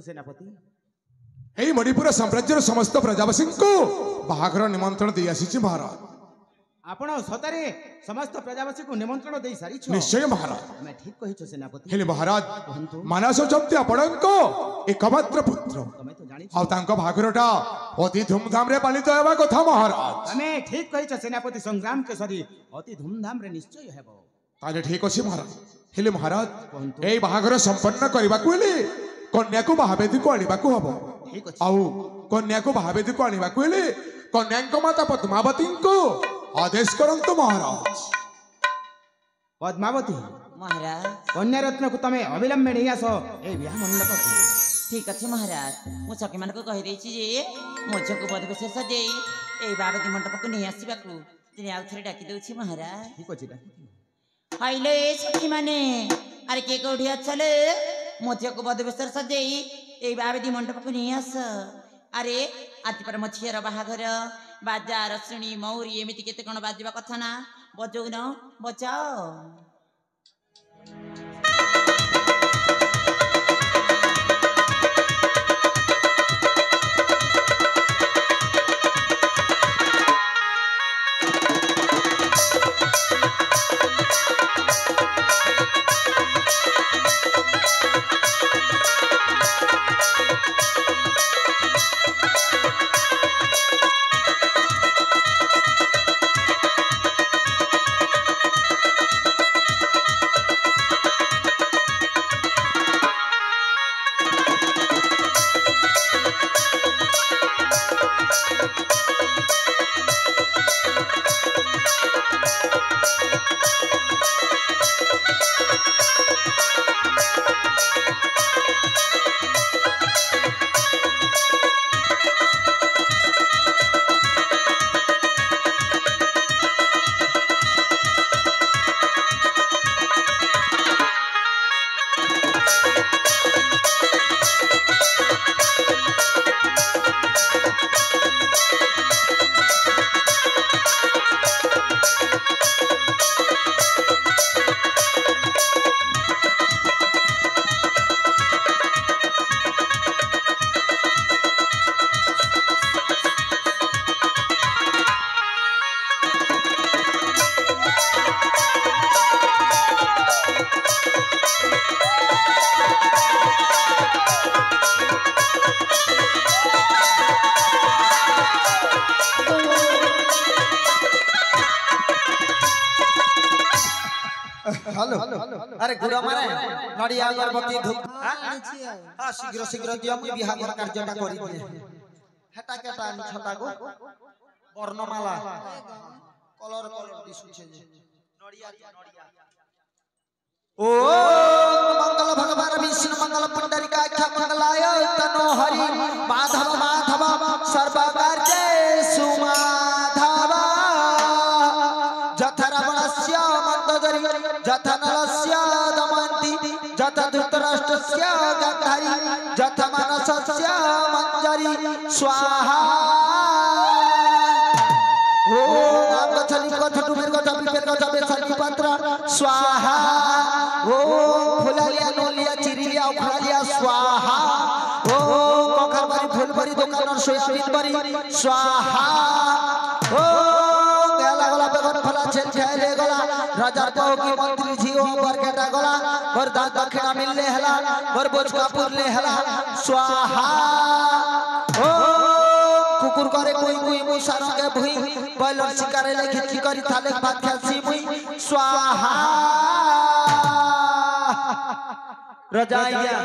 सेनापति এই মণিপুর সাম্রাজ্যের সমস্ত প্রজাবাসী বাহাঘর নিমন্ত্রণ দিয়ে আসিছি মহারাজ। आपण सतरे समस्त प्रजावासी को निमंत्रण दे सारी छ निश्चय महाराज। मैं ठीक कहि छ सेनापति हेले महाराज मानस जप्ति आपणक एकमात्र पुत्र तमे तो जानि आ तांको बाहाघरटा अति धूमधाम रे पालित हेबा कथा महाराज। तमे ठीक कहि छ सेनापति संग्राम केसरी अति धूमधाम रे निश्चय हेबो ताले ठीक अछि महाराज। हेले महाराज एई बाहाघर संपन्न करबा कोली कन्या को बाहावेदी को आनिबा को हबो। ठीक अछि आउ कन्या को बाहावेदी को आनिबा कोली कन्याको माता पद्मावती को आदेश करंतु महाराज। पद्मावती महाराज कन्या रत्न को तमे अविलंब नहीं आस ए विवाह मंडप को ठीक अच्छे महाराज मु सखी मान को कहि देछि जे मो झको बदक से सजे ए बाबती मंडप को नहीं आसीबा को तिने आउ थरे डाकी देउछि महाराज। ठीक अछि डाकी हाइले सखी माने अरे के कोठी अछले मो झको बदक से सजे ए बाबती मंडप को नहीं आस अरे आज पर मछियर बाहाघर बाजा रसुणी मौरी एमिति केते कोन बाजिबा कथा ना बजौ न बजाओ। अरे गुड़ा मारे नड़िया अगरबत्ती धूप हां शीघ्र शीघ्र दिया मु बिहार कार्यटा करि दे हेटा केटा छटा को वर्णमाला कलर कलर दिसुछे नड़िया नड़िया ओ मंगल भगवान विष्णु मंगल पुंडरीकाक्ष मंगलाय तनो हरि माधव माधव सर्वकार्ये सुमाधव जथा रावणस्य मंदोदरी जथा नलस्य दमयन्ती जथा धृतराष्ट्रस्य गान्धारी जथा मानसस्य मंजरी स्वाहा ओ नाम गच्छति कथा डुबेर कथा पिपेर कथा बेसनी पत्र स्वाहा ओ फुलालिया नोलिया चिरिलिया उखलालिया स्वाहा ओ कोखर भरी फूल भरी दुकान सोयाबीन भरी स्वाहा ओ गला गला बेगन फला छेल छेले गला राजा पाओ की मंत्री जीओ बरकेटा गला और दान दक्षिणा मिलले हला और बोझ कापुर ले हला स्वाहा ओ कुकुर करे कोई कोई मुसार के भई बलर शिकारे ले खिचकी करी थाले भात खासी मुई स्वाहा रजाइया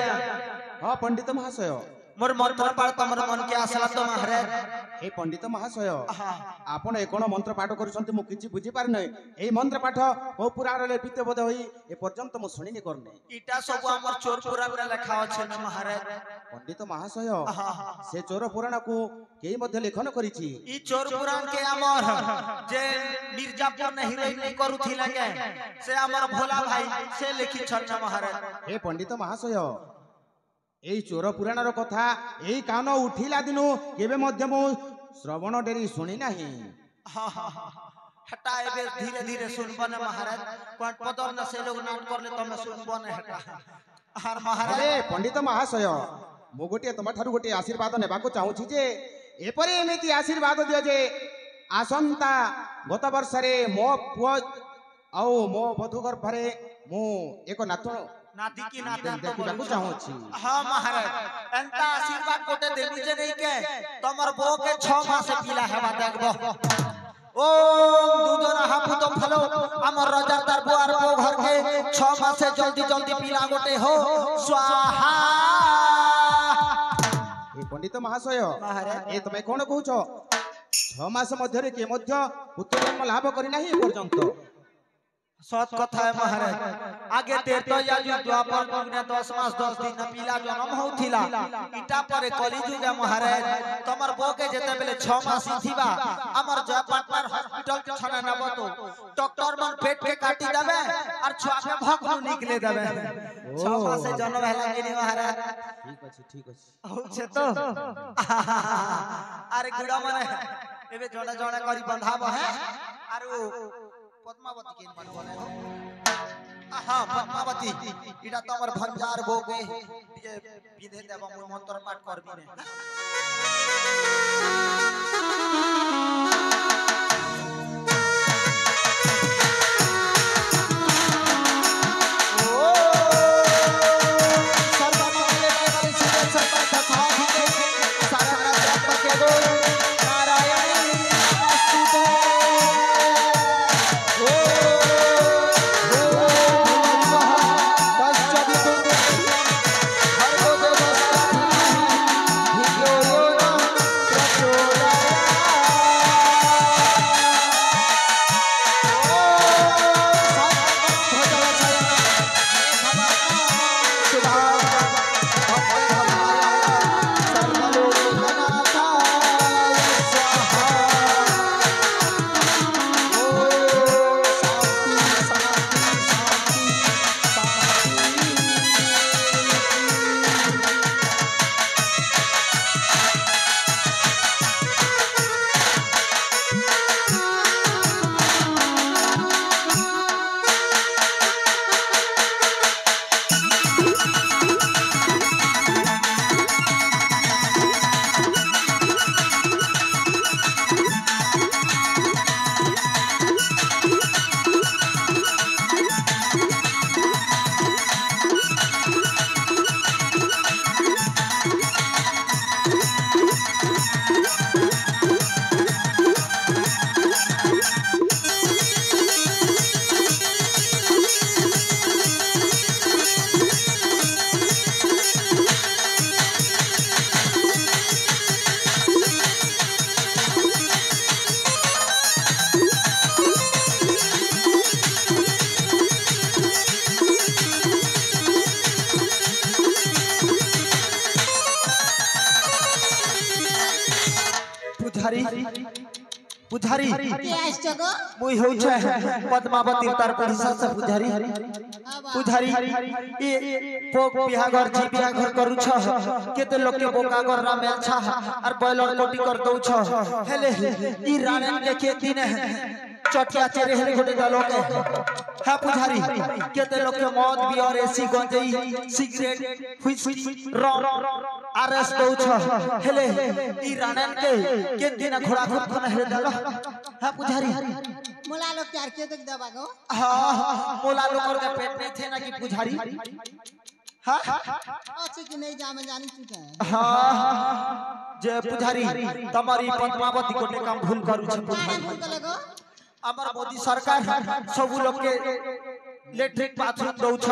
हां पंडित महाशय मोर मंत्र पाठ तमर मन के आसला तो महाराज ए पंडित महाशय आपण ए कोन मंत्र पाठ करूछंती मु किछि बुझी पार नै ए मंत्र पाठ ओ पुराण रे बीते बोध होई ए पर्यंत मु सुनिनि करने इटा सब हमर चोर पुराण रे लिखा अछि न महाराज पंडित महाशय से चोर पुराण को केई मध्ये लेखन करिछि ई चोर पुराण के हमर जे मिर्जापुर ने हिरोइन करूथिला के से हमर भोला भाई से लिखि छन महाराज ए पंडित महाशय ए चोर पुराण रो कथा ए कान उठिला दिनु केबे मध्ये मु श्रवण डेरी सुनि नाही हटा एबे धीरे धीरे सुनबो न महाराज कोन पदर न से लोग नाट करले तमे सुनबो न हटा हर महाराज अरे पंडित महाशय ମୁଁ ଗୋଟିଏ ତମ ଠାରୁ ଗୋଟିଏ ଆଶୀର୍ବାଦ ନେବାକୁ ଚାହୁଁଛି ଯେ ଏପରି ଏମିତି ଆଶୀର୍ବାଦ ଦିଅ ଯେ ଆସନ୍ତା ଗତ ବର୍ଷରେ ମୋ ପୁଅ ଆଉ ମୋ ବଧୂ ଗର୍ଭରେ ମୁଁ ଏକ ନାତୁଣ नाती की नाती ଦେଖିବାକୁ ଚାହୁଁଛି। हाँ महाराज एंता आशीर्वाद कोटे देनी जे नहीं के तमर बो के 6 मास पीला हेबा देखबो ओम दूधना हापु तो फलो हमर राजा तार बो आर बो घर के 6 मास से जल्दी जल्दी पीला गोटे हो स्वाहा ଏ ପଣ୍ଡିତ ମହାଶୟ ଏ ତମେ କଣ କହୁଛ 6 ମାସ ମଧ୍ୟରେ କିଏ ମଧ୍ୟ ପୁତ୍ର ଜନ୍ମ ଲାଭ କରିନାହିଁ ଏ ପର୍ଯ୍ୟନ୍ତ सत कथा है महाराज आगे तेर तो या जो द्वापर युग ने 10 मास 10 दिन पीला जन्म होथिला इटा पर कलिजुग है महाराज तमर बो के जेते बेले 6 मास थिबा हमर जयपाटनार हॉस्पिटल के छना नब तो डॉक्टर मन पेट के काटी देबे और छुआ के भकनु निकले देबे 6 मास से जन्म हैला कि नहीं महाराज ठीक अछि होछे तो अरे गुड़ा माने एबे जोड़ा जोड़ा करी बंधाबो है आरो पद्मावती के मन बोले हो हां पद्मावती इडा तमर भंजार बोगे ये विधे देव मु मंत्र पाठ करबी ने ओ सर्वमंगल मंगल शिव सर्वदा साधु सारा रात के गो नारायण नमस्ते पुजारी मुई हो पद्मावती तार परिसा से पुजारी पुजारी ए पोक बिहाघर जी बिहाघर करू छ केते लोग के बोका कर रा मेल छ और बॉयलर कोटी कर दउ छ हेले ई राणन के खेती ने चटिया चेरे हेले गोटे डालो के है पुजारी केते लोग के मौत बियर एसी गंजई सिगरेट हुई रो आरएस दउ छ हेले ई राणन के दिन घोड़ा खुद खन हेले डालो है पुजारी मोला लोग चार के तक दबा गो हां मोला लोग के पेट में थे ना कि पुजारी हां अच्छी कि नहीं जामे जानी चुके हैं हां जे पुजारी तुम्हारी पद्मावती कोटे काम भूल करू छ पुजारी हमर मोदी सरकार सब लोग के इलेक्ट्रिक बाथरूम दउ छ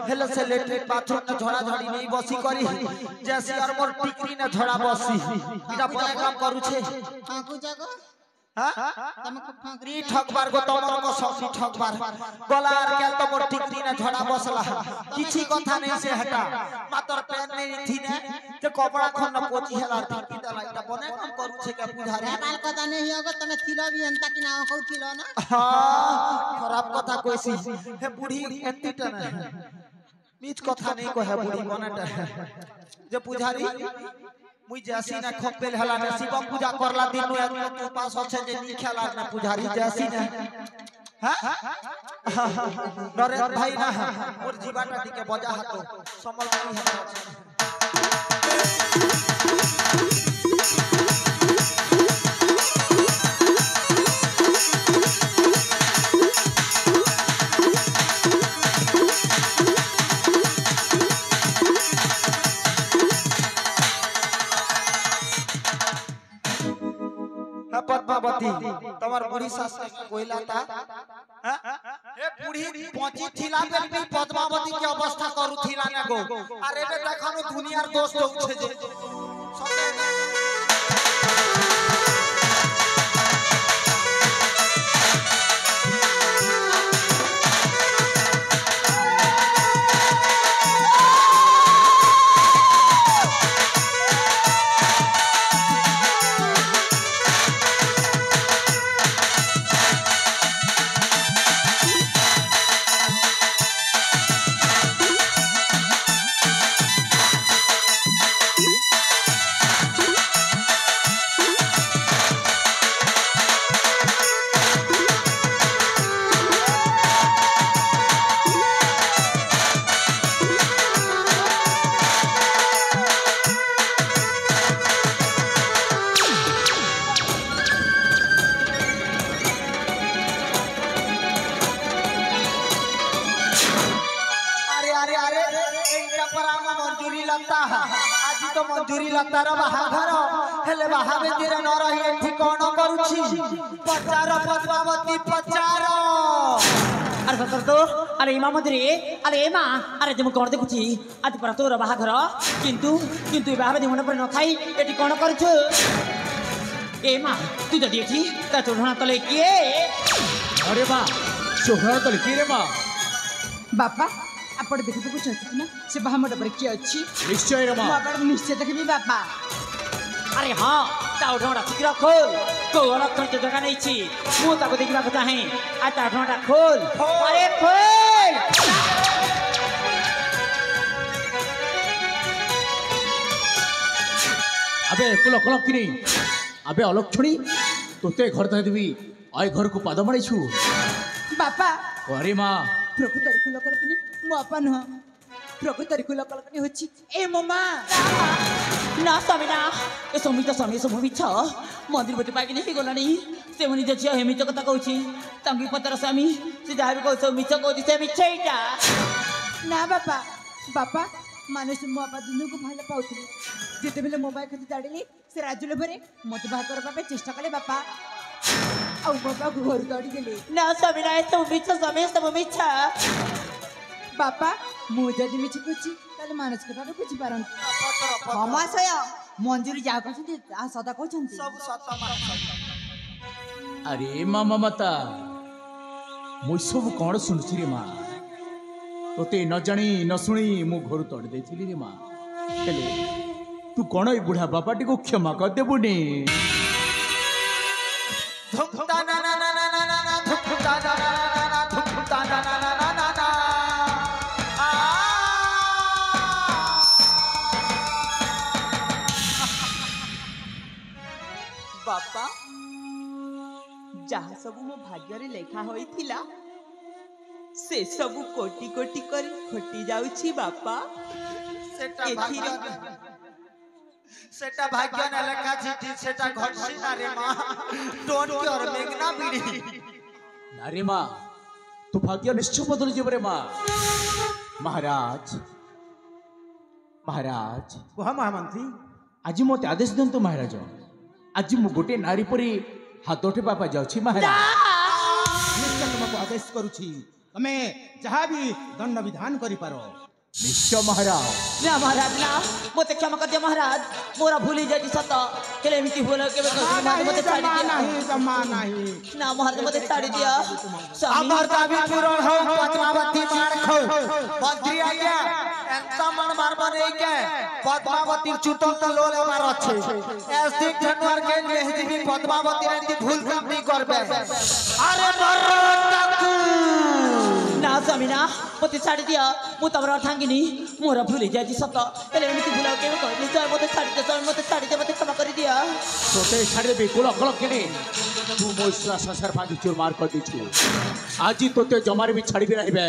हेले से इलेक्ट्रिक बाथरूम न झोड़ा झड़ी नहीं बसी करी जैसे और मोर टिकरी न झोड़ा बसी इटा बने काम करू छे हां कुछ जगह हां तमको फांकरी ठकबार गो तमर को सखी ठकबार गलार केल तो मोर टिकरी न झोड़ा बसला किछि कथा नहीं से हटा मातर पेन नहीं थी ने जे कपड़ा खन न पोची हेला टिकरी दला इटा बने काम करू छे के पुजारी बाल कथा नहीं होगा तमे थिलो भी अंता कि ना कहू थिलो ना हां खराब कथा कोइसी हे बूढ़ी एत्ती टने मीठ कथा नहीं कहे बूढ़ी बनटा जे पुजारी मुई जैसी ना खपेल हला ने शिव पूजा करला दिन नु एक तू पास होछे जे नी खेला ना पुजारी जैसी ने हां नरेंद्र भाई ना और जीवाटा टिके बजा हातो समल नहीं है पद्मावती तुम्हार बुढ़ी सास कोइला था ए बुढ़ी पहुंची थिला बेल भी पद्मावती के अवस्था करू थिला ना गो अरे बे देखानो दुनियार दोस्त उठे जे मंजूरी लगता रे बाहाघर हेले बाहाबे तेरे न रही एठी कोन करूछि पचार पद्मावती पचार अरे सतर तो अरे इमा मधुरी अरे एमा अरे तुम कोन देखुछि आज पर तोर बाहाघर किंतु किंतु बाहाबे दिमन पर न खाई एठी कोन करूछु एमा तू जदी एठी ता चोढणा तले किए अरे बा चोढणा तले किए रे बा बापा आपण देखते को चाहते ना से बामड पर की अछि निश्चय रे मां बापा निश्चय देखबी बापा अरे हां ता ढोंडा शीघ्र खोल कोन खर्च जगह नहीं छी मु ताको देखिबा को चाहे आ ता ढोंडा खोल अरे खोल अबे कुल कल कि अबे अलक्षणी तोते घर दे देबी आय घर को पाद मड़े छु बापा अरे मां प्रकृतर कुल कलकनी मो अपा न प्रकृतर कुल कलकनी होछि ए मम्मा ना समिना ए समिता समी सब मिछ मंदिर बटे पागी नहीं गलानी से मनि जे छिया हेमिच कथा कहूछि तंगी पतर स्वामी से जाबे कहौ मिछ कहूछि से मिछैटा ना बापा बापा मानुष मो अपा दुनु को भाला पाउथले जेते बेले मोबाइल खति दाडली से राजुले भरे मत बाहा कर बापा चेष्टा कले बापा औ बापा को घर गाड़ी गेले ना समिना ए सब मिछ समी सब मिछ बापा मु जदि मिछ कुछि ताले मानुष कथा तो कुछि पारन समासय मंजूरी जा कहछन्ती आ सदा कहछन्ती सब सत्ता मान अरे मामा माता मु सब कौन सुनछि रे मां तोते न जानी न सुनी मु घर तोड़ देथिली रे मां हेले तू कौन ए बुढ़ा बापाटी को क्षमा कर देबुनी धुमता ना ना ना ना ना ना धुमता ना ना ना ना धुमता ना ना ना ना ना ना बापा जहाँ सब मो भाग्य रे लेखा होइथिला से सब कोटि कोटि कर खटी जाउछि बापा सेटा भाग्य न लेखा चिठी सेटा घटसी ना रे मां डोंट केयर मेघना बिड़ी ना रे मां तू भाग्य निश्चय बदल जेब रे मां महाराज महाराज कह महामंत्री आज मते आदेश दंतु महाराज आज मु गोटे नारी परी हाथ उठे बापा जाउछि महाराज निश्चय तुमको आदेश करूछि तमे जहाँ भी दंड विधान करि पारो निश्चय महाराज ना महाराज ना मते क्षमा कर दे महाराज मोरा भूली जाई सत केले मिति होला के मते छाड़ी दिया नहीं जमा नहीं ना महाराज मते छाड़ी दिया स्वामी अमर दाबी पूर्ण हो पद्मावती मार खो मंत्री आज्ञा एंता मन मारबा नहीं के पद्मावती चुटल त लोले मार अछि ऐसे जनवर के लेहजी पद्मावती रे भूल काम नहीं करबे अरे मरतकू ना स्वामी ना मते छाड़ी दिया मु तमरा ठांगिनी मोरा भूली जाई सत केले मिति भूला के कहली सर मते छाड़ी दे सर मते छाड़ी दे मते क्षमा कर दिया तोते छाड़ दे कुल कल केने तू मो संसार भागी चोर मार कर दिछु आज तोते जमार भी छाड़ी भी रहबे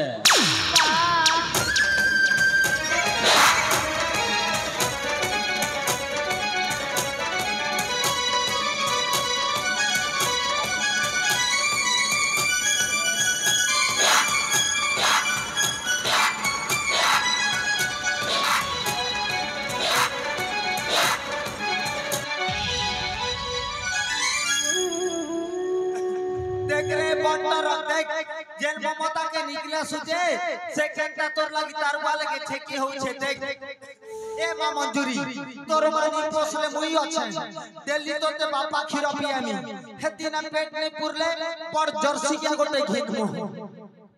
पट्टर देख जेन ममता के निकले सुजे सेकंडटा तोर लागि तारवा लगे छेकी होई छे देख ए मा मंजूरी तोर मनी पोसले मुई अछि दिल्ली तोते बापा खीर पियामी हेती ना पेट नै पुरले पर जर्सी के गोटे घेत मो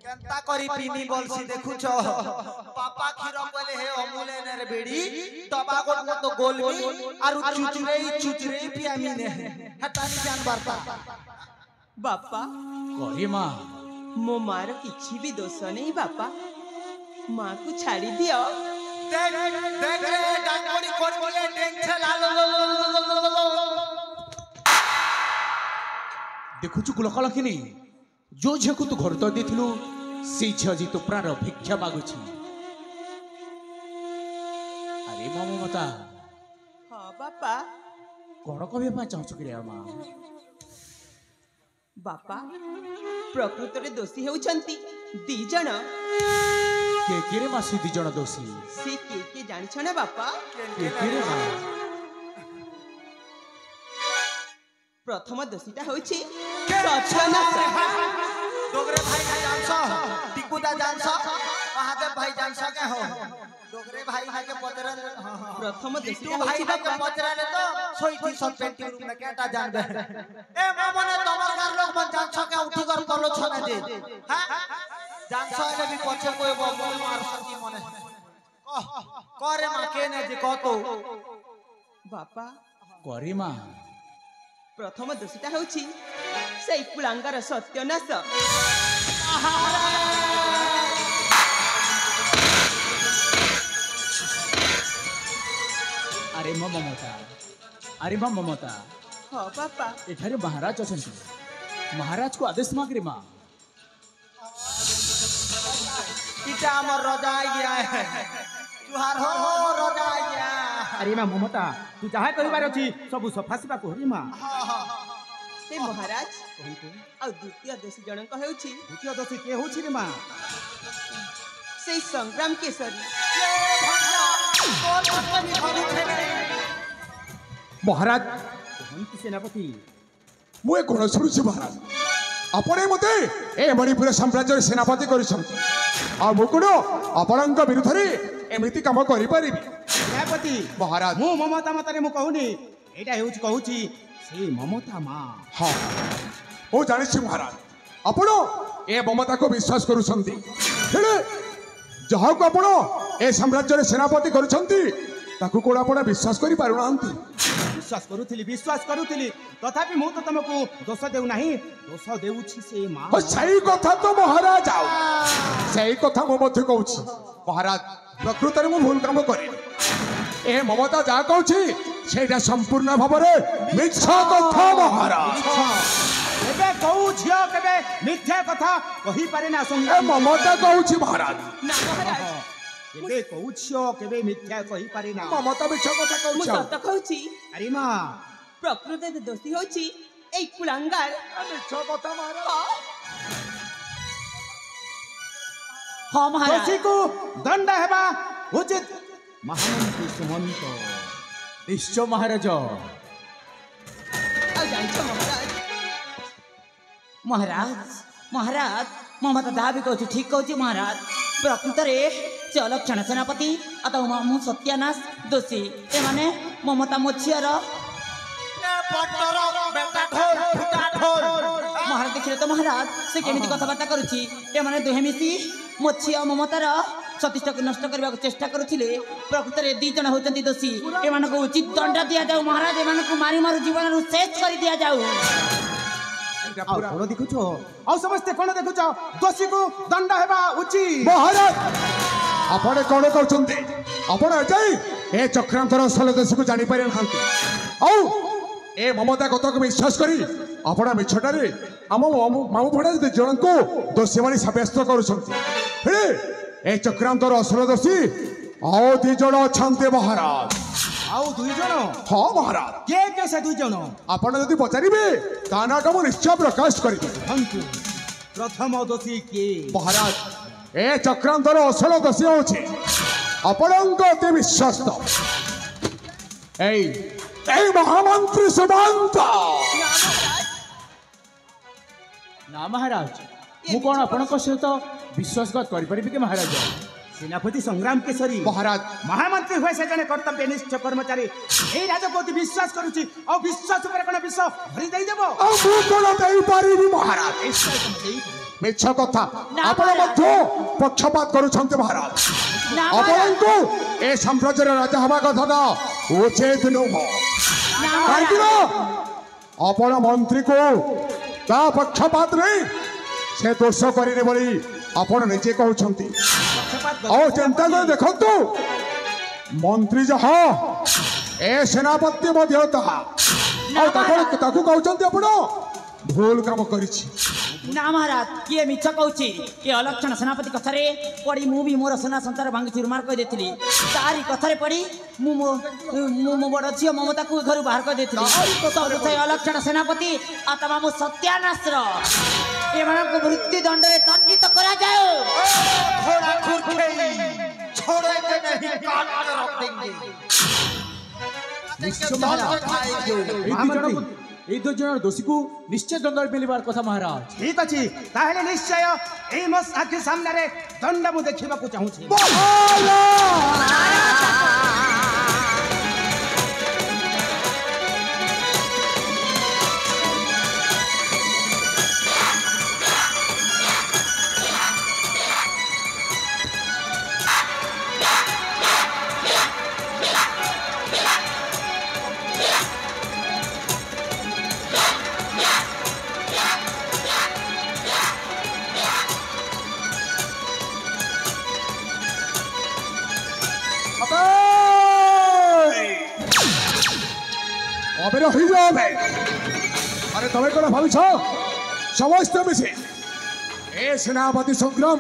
केनता करी पीनी बोलसी देखु छ पापा खीर पले हे अमूले ने रे बेड़ी तबा गोट तो गोलमी आरु चुचरे पियामी ने हेता नि जान बारता बापा करे माँ मो मार किछि भी दोष नहीं बापा माँ को छाड़ी दियो देख देख रे डांगोड़ी कोड़िए टेंशन लालो देखुचु कुलकलखिनी जो झे को तू घर तो देथिलु से झे जी तो प्राण भिक्षा मागुछि अरे माँ ममता हाँ बापा कौन कहबे पा चाहछु कि रे माँ बापा प्रकृत रे दोषी हेउछंती दी जण के रे माँ से दी जण दोषी से के जानि छ ना बापा के रे माँ प्रथम दोषीटा होछि डोगरे भाई का जानसा टिकुदा जानसा महादेव भाई जानसा के हो डोगरे भाई के पतरा प्रथम दोषीटा भाई होछि के पतरा ले तो सोईती सब पेंटिंग रूम में केटा जानबे ए मामने तमर घर लोग मन जानसा के उठी कर पलो छना दे हां जानसा ले भी पछे कोई बोल मार सकी मने करे मा के ने जे कहतो बापा करे माँ प्रथम दोषीटा होछि सेई कुलांगार सत्यनाश अरे माँ ममता अरे माँ ममता हाँ बापा एठारे महाराज अछंती महाराज को आदेश माग रे माँ इटा हमर रजा आ गया है तुहार हो रजा आ गया अरे माँ ममता तू जहाँ कहिबार अछि सब सफा सिफा कहरी माँ से महाराज और द्वितीय दोषी जनक हेउछि द्वितीय दोषी के होछि रे माँ से संग्राम केसरी महाराज कहंती सेनापति मुए कोन सुरुछि महाराज अपने मते ए मणिपुर साम्राज्य सेनापति करिसंती आ मुकुडो आपणଙ୍କ विरुद्धरे एमिति काम करि परिबि सेनापति महाराज मु ममता मतरे मु कहूनी एटा हेउछि कहूछि से ममता माँ हाँ ओ जानिछि महाराज आपण ए ममता को विश्वास करुछंती हेले जहा को आपण ए साम्राज्य सेनापति करुछंती ताकू कोन आपण विश्वास करि पारु नांती विश्वास करुथिली तथापि मु तो तुमको दोष देउ नाही दोष देउछि से माँ ओ सही कथा तो महाराज आओ सही कथा मो मध्य कहूछि महाराज प्रकृत रे मु भूल काम करि ए ममता जा कहूछि सेटा संपूर्ण भाबरे मिथ्या कथा महाराज केबे कहू झियो केबे मिथ्या कथा कहि पारे ना ए संग ममता कहूछि महाराज ना महाराज केबे कहू छियो केबे मिथ्या कहि पारे ना ममता मिथ्या कथा मु कहूछि सत कहूछि अरे माँ प्रकृत रे दोषी होछि ए कुलांगार मिथ्या कथा महाराज हाँ महाराज दोषी को दंड हेबा उचित महामंत्री सुमंत निश्चय महाराज और जानि छ महाराज महाराज महाराज ममता दाबी कहूँ ठीक कहूँ महाराज प्रकृत रे से अलक्षण सेनापति अथवा मामू सत्यानाश दोषी एमाने ममता मोछियर पट्टर बेटा ढोल फुटा ढोल महाराज देखिले तो महाराज से केमिति कथबार्ता करुछि एमाने दुहे मिसी मोछिया ममतार सतीष्ठ को नष्ट करने को चेष्टा करुथिले प्रकृत रे दी जण होचंती दोषी एमान को उचित दंड दिया जाऊ महाराज एमान को मारी मारू जीवन रु शेष कर दिया जाऊ कौन देखुछ और समस्ते कौन देखुछ दोषी को दंड हेबा उचित महाराज आपण कौन कहउछंती आपण जाई ए चक्रांतर सलदेश को जानि पारे नांती औ ए ममता कथा को विश्वास करी आपण मिछटारे हम मामू भड़ा जन को दोषी माने साब्यस्त करूछंती हे ए चक्रांतर असल दोषी आओ दी जण अछंते महाराज आउ दुई जण हाँ महाराज के से दुई जण आपण यदि पचारिबे तानाटा मु निश्चय प्रकाश करिबे हंतु प्रथम दोषी के महाराज ए चक्रांतर असल दोषी होछि आपणଙ୍କ अति विश्वस्त ए महामंत्री सुमंत ना महाराज मु कौन आपण सहित विश्वासघात करें कि महाराज सेनापति संग्राम केसरी महाराज महामंत्री हुए से जने कर्तव्यनिष्ठ कर्मचारी ए राजपति विश्वास करुची और विश्वास ऊपर कोन विश्वास भरी देई देबो आ मु कोन देई पारिबी महाराज मिछ कथा आपण मध्य पक्षपात करूछन्ते महाराज आपनको ए साम्राज्यर राजा हवा कथा ना उचित नो काहे ना आपण मंत्री को ता पक्षपात नहीं से दोष करिने बोली आपण निजे कहउछन्ती और चिंता कर देखो मंत्री जहा ए सेनापति मध्यता और ताकू कहउछन्ती आपण भूल काम करिछि ना महाराज ये मिछ कहूची ये अलक्षण सेनापति कथारे पड़ी मु भी मोर सेना संसार भांगी चुरमार कर देथिली तारी कथारे पड़ी मु मो बड़ झियो ममता को घर बाहर कर देथिली तो अलक्षण सेनापति आत्मा मु सत्यानाश्र एमानक मृत्यु दंड रे दंडित करा जाओ थोड़ा खुरखेई छोड़ेंगे नहीं काट कर रख देंगे निश्चय महाराज এই দুজন দোষীକୁ ନିଶ୍ଚୟ ଦଣ୍ଡ ମିଳିବାର କଥା ମହାରାଜ ठीक अछि ताहेले निश्चय ए मो आखि सामने रे दंड मु देखिबाकू चाहूछि अबे रही जाओ बे अरे तमे कोन भाबिछ समस्त मिसे ए सेनापति संग्राम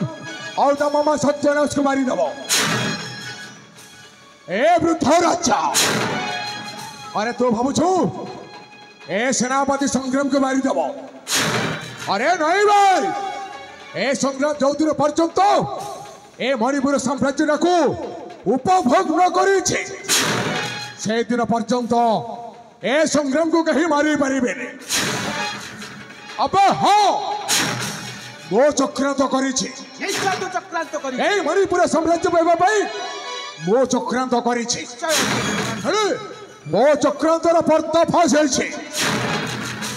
और त मामा सत्यनाश को मारी दबो ए वृद्ध राजा अरे तू भाबुछु ए सेनापति संग्राम को मारी दबो अरे नहीं भाई ए संग्राम चौधरी पर्यंत ए मणिपुर साम्राज्य को उपभोग न करिछि से दिन पर्यंत ए संग्राम को कहीं मारी पारे अब हाँ वो चक्रांत करिछि चक्रांत करी ए मणिपुर साम्राज्य पाइबा पई वो चक्रांत करिछि वो चक्रांतर पर्दाफाश होइछि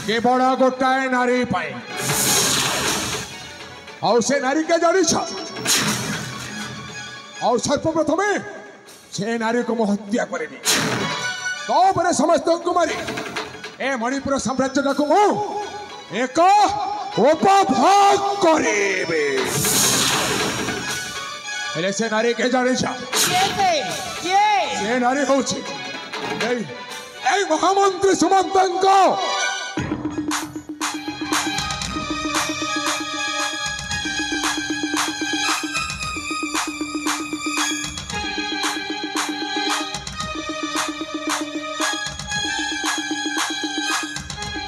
केवल गोटाए नारी पाई और से नारी के जानिछ और सर्वप्रथमे से नारी को हत्या करेनी तो समस्त कुमारी ए मणिपुर साम्राज्य को एक उपभोग करेबे हेले से नारी के जाने से नारी होछि ए महामंत्री सुमंतंक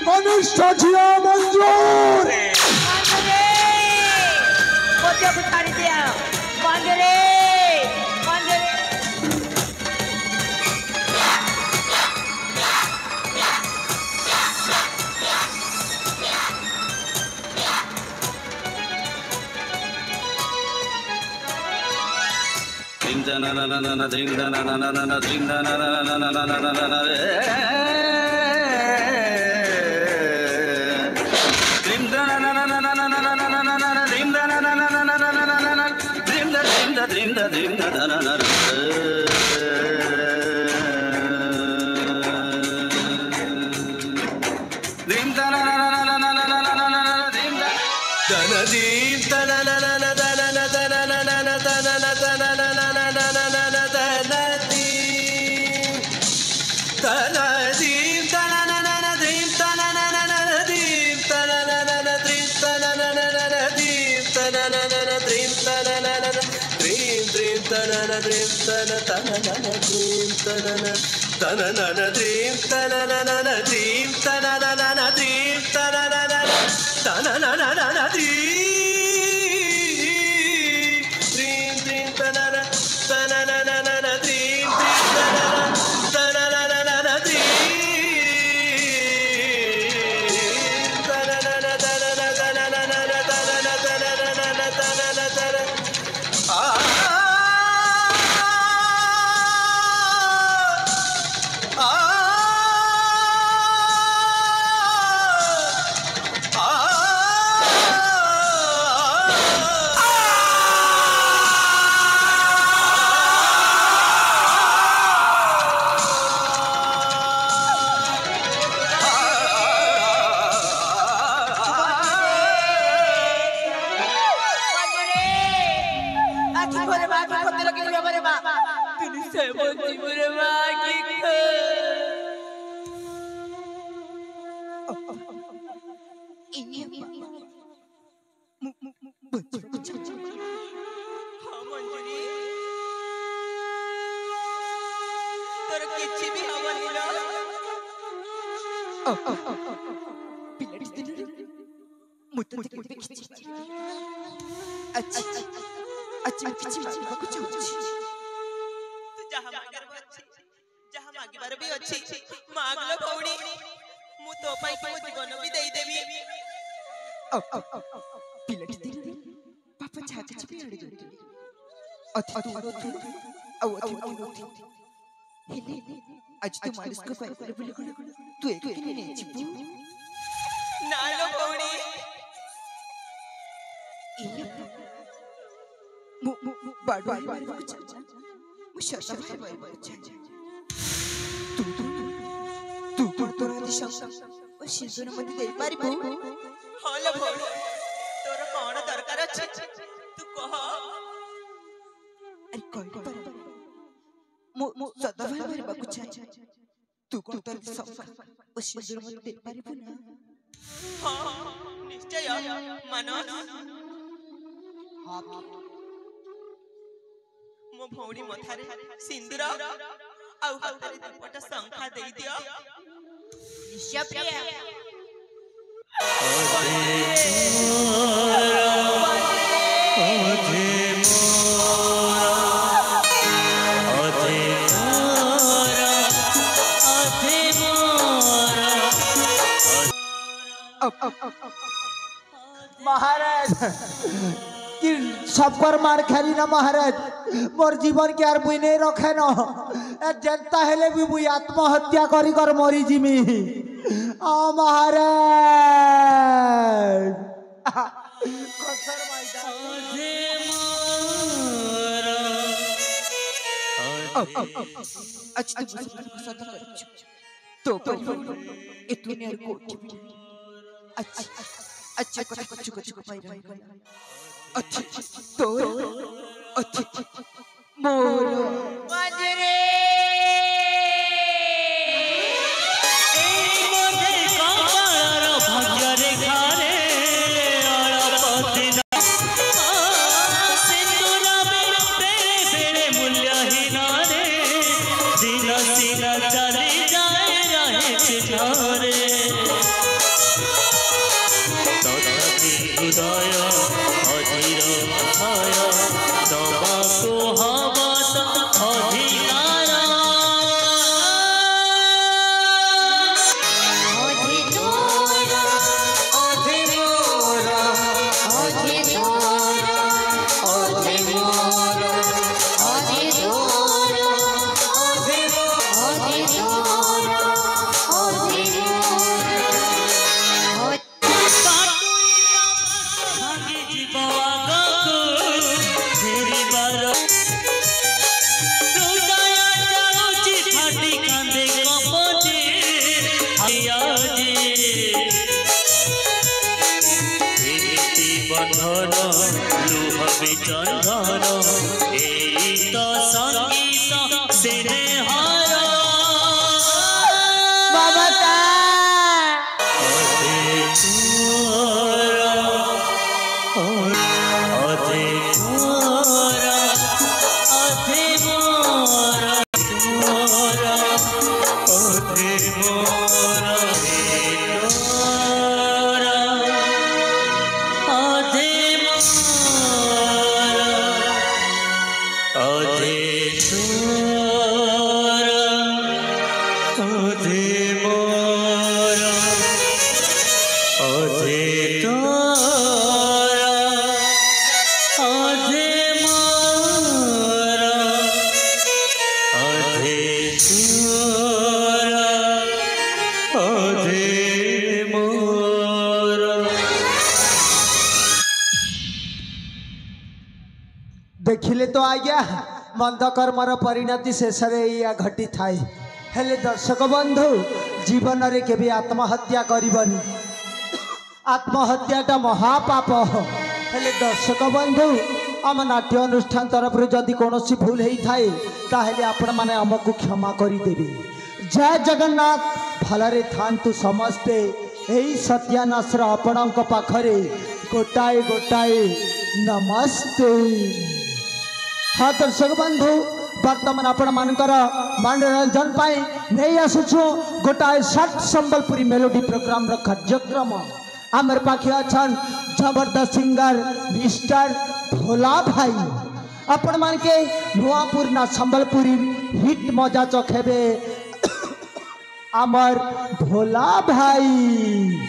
कनिष्ठ झिया मंजूर ତୋର କିଛି ବି ହବନି ଲୋ। ପିଲାଟି ଦିନରେ ମୁଁ ତତେ କେବେ କିଛି ଆଚ୍ଛା ମୁଁ କିଛି ମାଗିବାକୁ ଚାହୁଁଛି। ତୁ ଯାହା ମାଗିବାର ଅଛି, ଯାହା ମାଗିବାର ବି ଅଛି ମାଗ ଲୋ ଭଉଣୀ। ମୁଁ ତୋ ପାଇଁ ମୋ ଜୀବନ ବି ଦେଇଦେବି। ପିଲାଟି ଦିନରେ ବାପା ଯାହା କିଛି ବି ଆଣି ଦଉଥିଲେ ଅତି ଆଉ ହେଲେ ଆଜି ତୁ ମାରିସ୍କୁ ପାଇଗଲେ ବୋଲି କଣ ତୁ ଏକଲି ନେଇଯିବୁ? ନା ଲୋ ଭଉଣୀ, ମୁଁ ବାଡ଼ୁଆଇ ମାରିବାକୁ ଚାହୁଁଛି। ମୁଁ ଶଶ ମାରିବାକୁ ଚାହୁଁଛି। ତୁ ତୋର ଆଦି ଓ ସିନ୍ଦୁର ମୋତେ ଦେଇପାରିବୁ? ହଁ ଲୋ ଭଉଣୀ, ତୋର କଣ ଦରକାର ଅଛି ତୁ କହ। ଆରେ କହିପାରିବୁ? ମୁଁ ସଦାଭାଇ ମାରିବାକୁ ଚାହେଁ। ତୁ କଣ ତୋର ଶଙ୍ଖା ଓ ସିନ୍ଦୁର ମୋତେ ଦେଇପାରିବୁ ନା? ହଁ ନିଶ୍ଚୟ ମାନସ। ମୋ ଭଉଣୀ ମଥାରେ ସିନ୍ଦୁର ଆଉ ହାତରେ ଦୁପଟା ଶଙ୍ଖା ଦେଇଦିଅ। महाराज कि सबकर मार खाली ना महाराज, मोर जीवन के यार मुई नहीं रखे न। जनता हेले भी मुई आत्महत्या करी कर मरी जिमी। महाराज अच्छा तू सदा कर तो इतने यार कोठी भी अच्छा कुछ पाई रहा अच्छा तो अच्छा मोरो बजरे देखिले तो आज्ञा मंद कर्मर परिणति शेष या घटी थाए। हेले दर्शक बंधु जीवन रे केबे आत्महत्या करिबनी। आत्महत्याटा महापाप। हेले दर्शक बंधु आम नाट्य अनुष्ठान तरफ जदि कौन भूल होई थाए ताहेले आपण माने हमकु क्षमा करी देबे। जय जगन्नाथ। भलरे थांतु समस्ते। एई सत्यानाशर आपणक पाखरे गोटाए गोटाए नमस्ते। हाँ दर्शक बंधु बर्तमान आपण मानकर मनोरंजन पाए नहीं आसुछु गोटाए शॉर्ट संबलपुरी मेलोडी प्रोग्राम रो कार्यक्रम। आमर पाखे अछन जबरदस्त सिंगर मिस्टर भोला भाई। आपण मान के नुआपुर ना संबलपुरी हिट मजा चखेबे आमर भोला भाई।